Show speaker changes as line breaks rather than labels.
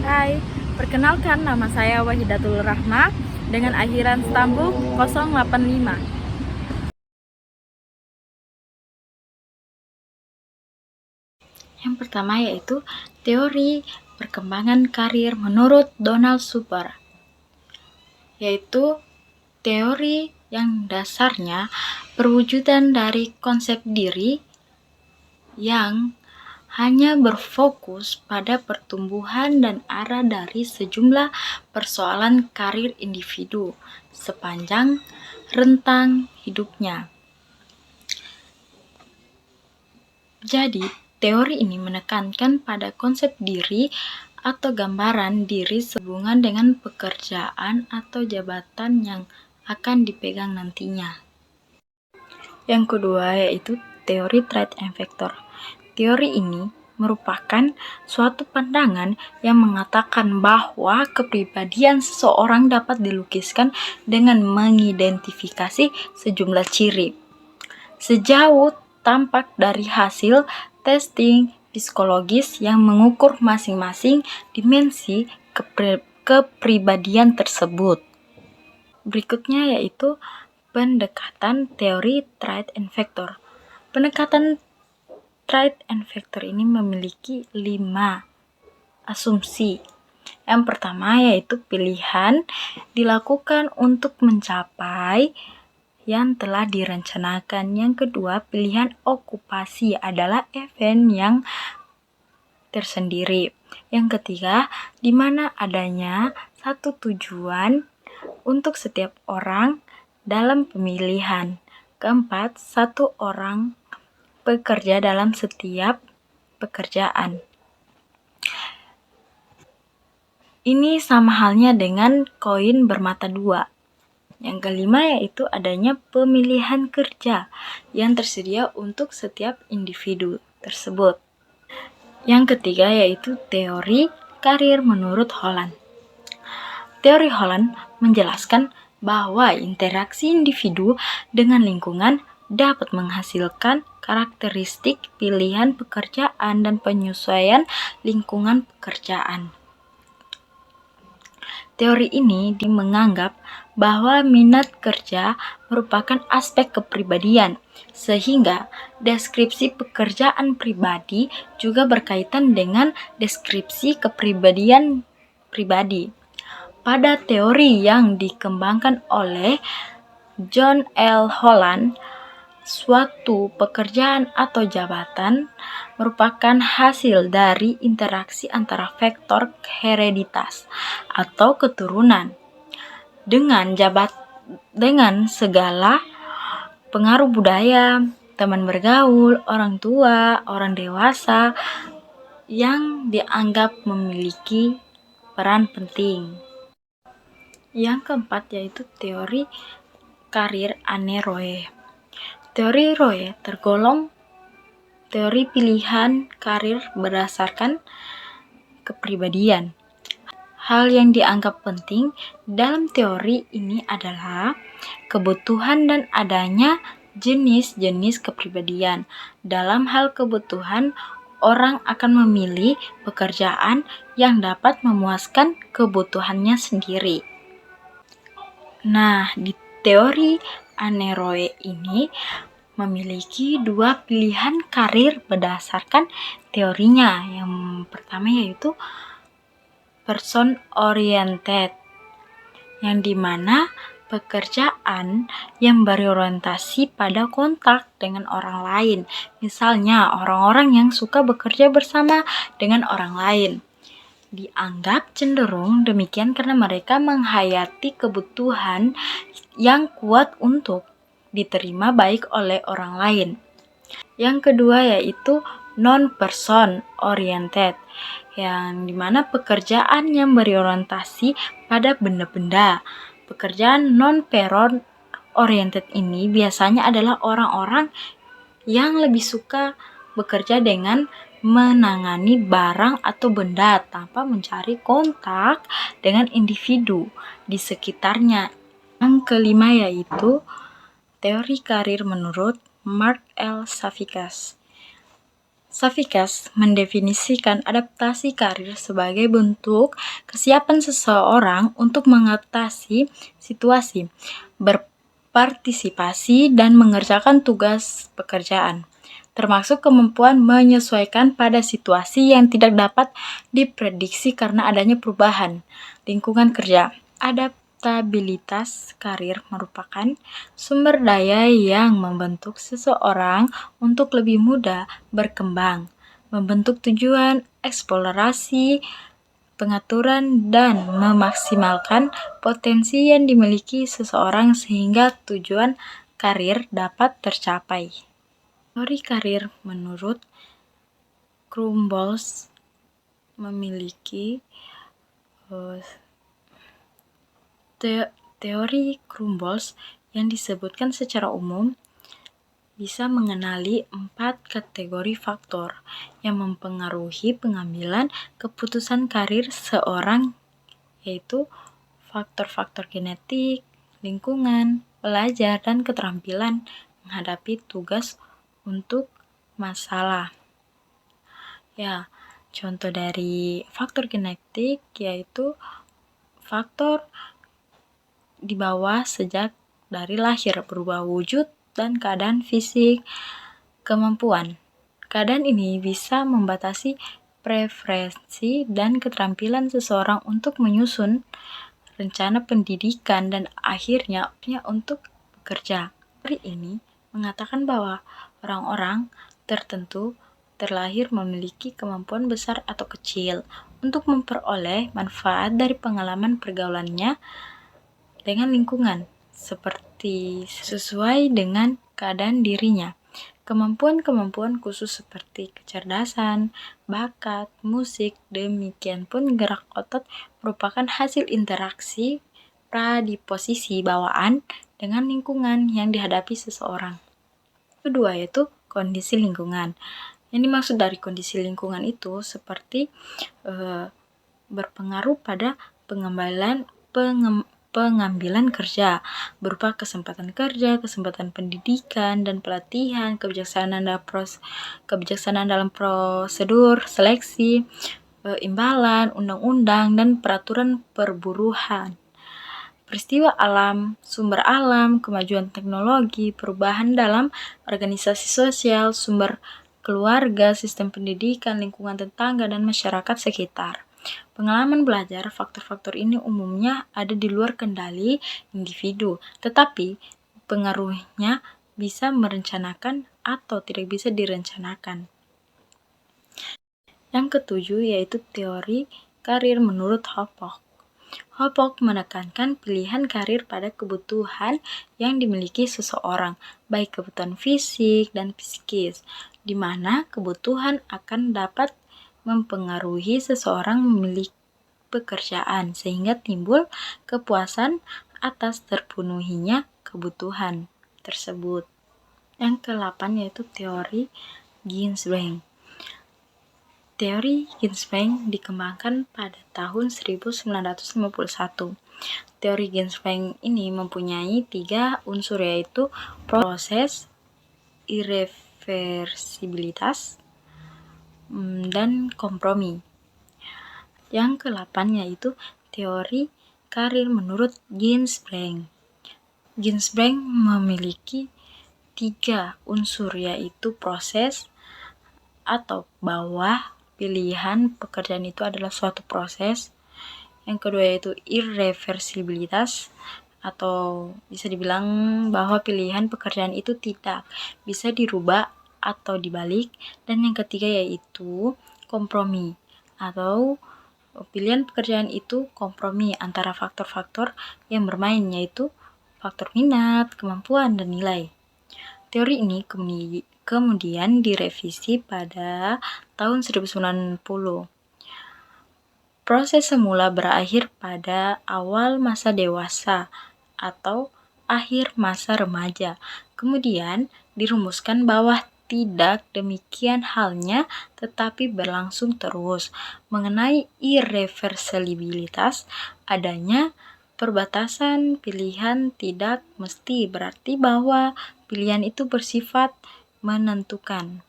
Hai, perkenalkan nama saya Wahidatul Rahma dengan akhiran stambuk 085. Yang pertama yaitu teori perkembangan karir menurut Donald Super, yaitu teori yang dasarnya perwujudan dari konsep diri yang hanya berfokus pada pertumbuhan dan arah dari sejumlah persoalan karir individu sepanjang rentang hidupnya. Jadi, teori ini menekankan pada konsep diri atau gambaran diri sehubungan dengan pekerjaan atau jabatan yang akan dipegang nantinya. Yang kedua yaitu teori trait and factor. Teori ini merupakan suatu pandangan yang mengatakan bahwa kepribadian seseorang dapat dilukiskan dengan mengidentifikasi sejumlah ciri. Sejauh tampak dari hasil testing psikologis yang mengukur masing-masing dimensi kepribadian tersebut. Berikutnya yaitu pendekatan teori trait and factor. Pendekatan trait and factor ini memiliki 5 asumsi. Yang pertama yaitu pilihan dilakukan untuk mencapai yang telah direncanakan. Yang kedua, pilihan okupasi adalah event yang tersendiri. Yang ketiga, di mana adanya satu tujuan untuk setiap orang dalam pemilihan. Keempat, satu orang bekerja dalam setiap pekerjaan. Ini sama halnya dengan koin bermata dua. Yang kelima yaitu adanya pemilihan kerja yang tersedia untuk setiap individu tersebut. Yang ketiga yaitu teori karir menurut Holland. Teori Holland menjelaskan bahwa interaksi individu dengan lingkungan dapat menghasilkan karakteristik pilihan pekerjaan dan penyesuaian lingkungan pekerjaan. Teori ini menganggap bahwa minat kerja merupakan aspek kepribadian, sehingga deskripsi pekerjaan pribadi juga berkaitan dengan deskripsi kepribadian pribadi. Pada teori yang dikembangkan oleh John L. Holland, suatu pekerjaan atau jabatan merupakan hasil dari interaksi antara faktor hereditas atau keturunan dengan segala pengaruh budaya, teman bergaul, orang tua, orang dewasa yang dianggap memiliki peran penting. Yang keempat yaitu teori karir Anne Roe. Teori Roe tergolong teori pilihan karir berdasarkan kepribadian. Hal yang dianggap penting dalam teori ini adalah kebutuhan dan adanya jenis-jenis kepribadian. Dalam hal kebutuhan, orang akan memilih pekerjaan yang dapat memuaskan kebutuhannya sendiri. Nah, di teori Anne Roe ini memiliki 2 pilihan karir berdasarkan teorinya. Yang pertama yaitu person oriented, yang dimana pekerjaan yang berorientasi pada kontak dengan orang lain. Misalnya orang-orang yang suka bekerja bersama dengan orang lain. Dianggap cenderung demikian karena mereka menghayati kebutuhan yang kuat untuk diterima baik oleh orang lain. Yang kedua yaitu non-person oriented, yang dimana pekerjaan yang berorientasi pada benda-benda. Pekerjaan non-person oriented ini biasanya adalah orang-orang yang lebih suka bekerja dengan menangani barang atau benda tanpa mencari kontak dengan individu di sekitarnya. Yang kelima yaitu teori karir menurut Mark L. Savikas. Safikas mendefinisikan adaptasi karir sebagai bentuk kesiapan seseorang untuk mengatasi situasi, berpartisipasi, dan mengerjakan tugas pekerjaan, termasuk kemampuan menyesuaikan pada situasi yang tidak dapat diprediksi karena adanya perubahan lingkungan kerja. Adaptabilitas karir merupakan sumber daya yang membentuk seseorang untuk lebih mudah berkembang, membentuk tujuan, eksplorasi, pengaturan, dan memaksimalkan potensi yang dimiliki seseorang sehingga tujuan karir dapat tercapai. Teori karir menurut Krumbolz memiliki teori Krumbolz yang disebutkan secara umum bisa mengenali 4 kategori faktor yang mempengaruhi pengambilan keputusan karir seorang, yaitu faktor-faktor genetik, lingkungan, belajar, dan keterampilan menghadapi tugas untuk masalah. Ya, contoh dari faktor genetik yaitu faktor dibawa sejak dari lahir, berubah wujud dan keadaan fisik, kemampuan. Keadaan ini bisa membatasi preferensi dan keterampilan seseorang untuk menyusun rencana pendidikan dan akhirnya untuk bekerja. Teori ini mengatakan bahwa orang-orang tertentu terlahir memiliki kemampuan besar atau kecil untuk memperoleh manfaat dari pengalaman pergaulannya dengan lingkungan, seperti sesuai dengan keadaan dirinya. Kemampuan-kemampuan khusus seperti kecerdasan, bakat, musik, demikian pun gerak otot merupakan hasil interaksi predisposisi bawaan dengan lingkungan yang dihadapi seseorang. Kedua yaitu kondisi lingkungan. Yang dimaksud dari kondisi lingkungan itu seperti berpengaruh pada pengambilan kerja berupa kesempatan kerja, kesempatan pendidikan dan pelatihan, kebijaksanaan dalam prosedur seleksi, imbalan, undang-undang, dan peraturan perburuhan. Peristiwa alam, sumber alam, kemajuan teknologi, perubahan dalam organisasi sosial, sumber keluarga, sistem pendidikan, lingkungan tetangga, dan masyarakat sekitar. Pengalaman belajar, faktor-faktor ini umumnya ada di luar kendali individu, tetapi pengaruhnya bisa merencanakan atau tidak bisa direncanakan. Yang ketujuh yaitu teori karir menurut Hopok. Hopok menekankan pilihan karir pada kebutuhan yang dimiliki seseorang, baik kebutuhan fisik dan psikis, di mana kebutuhan akan dapat mempengaruhi seseorang memiliki pekerjaan sehingga timbul kepuasan atas terpenuhinya kebutuhan tersebut. Yang ke-8 yaitu teori Ginsberg. Teori Ginsberg dikembangkan pada tahun 1951. Teori Ginsberg ini mempunyai 3 unsur yaitu proses, irreversibilitas, dan kompromi. Yang ke-8 yaitu teori karir menurut Ginsberg. Ginsberg memiliki 3 unsur yaitu proses atau bahwa pilihan pekerjaan itu adalah suatu proses. Yang kedua yaitu irreversibilitas atau bisa dibilang bahwa pilihan pekerjaan itu tidak bisa dirubah atau dibalik. Dan yang ketiga yaitu kompromi atau pilihan pekerjaan itu kompromi antara faktor-faktor yang bermain yaitu faktor minat, kemampuan, dan nilai. Teori ini kemudian direvisi pada tahun 1990. Proses semula berakhir pada awal masa dewasa atau akhir masa remaja. Kemudian dirumuskan bahwa tidak demikian halnya tetapi berlangsung terus. Mengenai irreversibilitas, adanya perbatasan pilihan tidak mesti berarti bahwa pilihan itu bersifat menentukan.